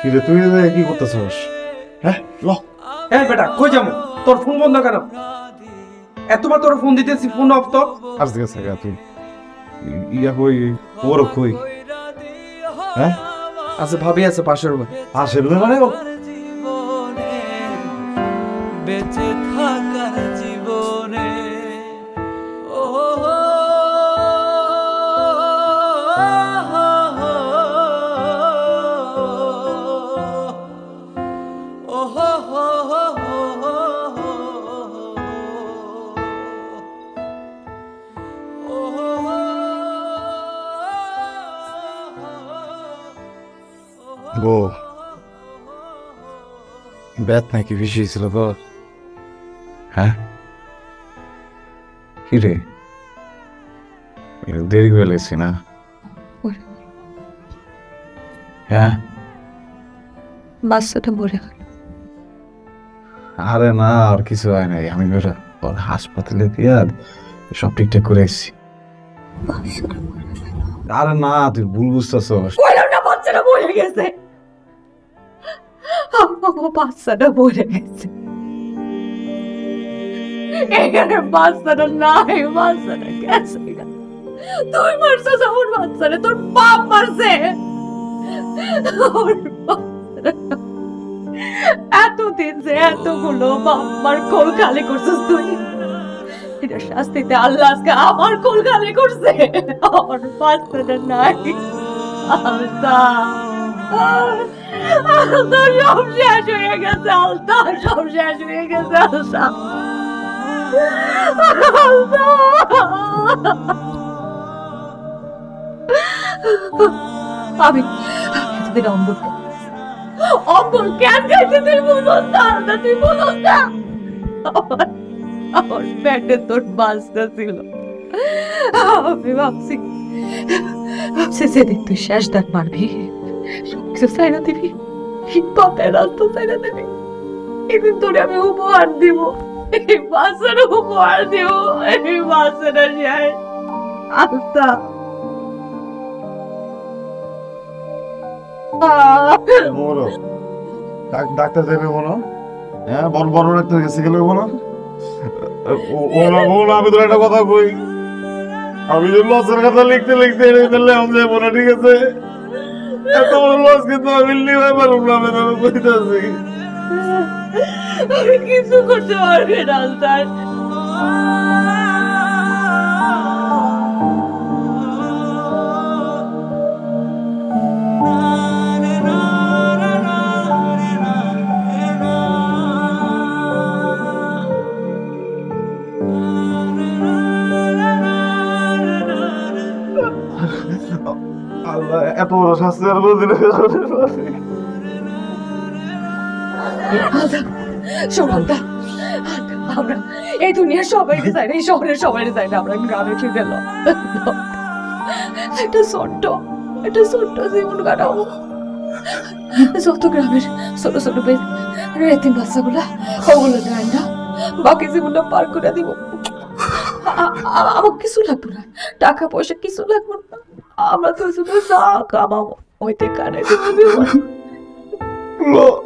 কিরে তুই কি করতেছস? হ্যাঁ ল। এই বেটা কই যাবো? তোর ফোন বন্ধ কেন? এতবার তোর ফোন দিতেছি, ফোন অফ তো। আজকে সাগা তুই ইয়া কই ওর কই? হ্যাঁ আচ্ছা ভাবি আছে পাশের রুমে। আসে মানে বেঁচে থাকার জীবনে গো ব্যাট নাকি বেশি ছিল তো? হ্যাঁ কি রে দেরি করে লেছি না? হ্যাঁ বাচ্চাটা মরে গেল। আরে না আর কিছু হয় নাই, আমি ওরা ওর হাসপাতালে দিয়ে সব ঠিকঠাক করে এসেছি। আরে না তুই ভুল বুঝতেছস। কইলাম না বাচ্চাটা মরে গেছে। বাচ্চাটা মরে গেছে। এখানে বাচ্চাটা নাই, বাচ্চাটা গেছে। তুই মারছিস আমার বাচ্চাটা, তোর বাপ মারছে। এতদিন যে এতগুলো বাবার কোল খালি করছিস তুই, এটা শাস্তিতে আল্লাহ আজকে আমার কোল খালি করছে। আমার বাচ্চাটা নাই। আল্লাহ আল্লাহ সব শেষ হয়ে গেছে। আল্লাহ সব শেষ হয়ে গেছে। আল্লাহ আমি এতদিন অম্বল কেন খাইতে তুই বুঝোস না? আল্লাহ তুই বুঝোস না? আমার পেটে তোর বাচ্চা ছিল। আমি ভাবছি সেদিন তুই শেষ দাগ মারবি, সবকিছু চাইনা দিবি, পথে রাস্তা চাইনা দিবি। এদিন তোরে আমি উপহার দিব, এই বাচ্চার উপহার দিব। এই বাচ্চাটা শেষ। আল্লাহ বলো ডাক্তার দেবে বলো। হ্যাঁ বড় বড় ডাক্তার কাছে গেলে বলো। আমি তোর একটা কথা কই, আমি যে লসের কথা লিখতে লিখতে এনে ফেললে আমি যাবো না, ঠিক আছে? এত বড় লস কিন্তু আমি নিতে পারবো না, আমি তোকে কইতাছি। আমি কিছু করতে পারবি না আল্লাহ। আল্লাহ এত বড় শাস্তি আর কোনদিন শোনান্তা, আমরা এই দুনিয়ার সবাইকে চাই না, এই শহরের সবাইকে চাই না, আমরা গ্রামে ফিরে এলাম। একটা ছোট্ট জীবন কাটাবো। যত গ্রামের ছোট ছোট এতিম বাচ্চাগুলা ওগুলো নেয় না, বাকি জীবনটা পার করে দিব। আমার কিছু লাগবে না, টাকা পয়সা কিছু লাগবে না। আমরা তো শুধু যা কামাবো ওইতে কাটাই দেবো জীবন। oh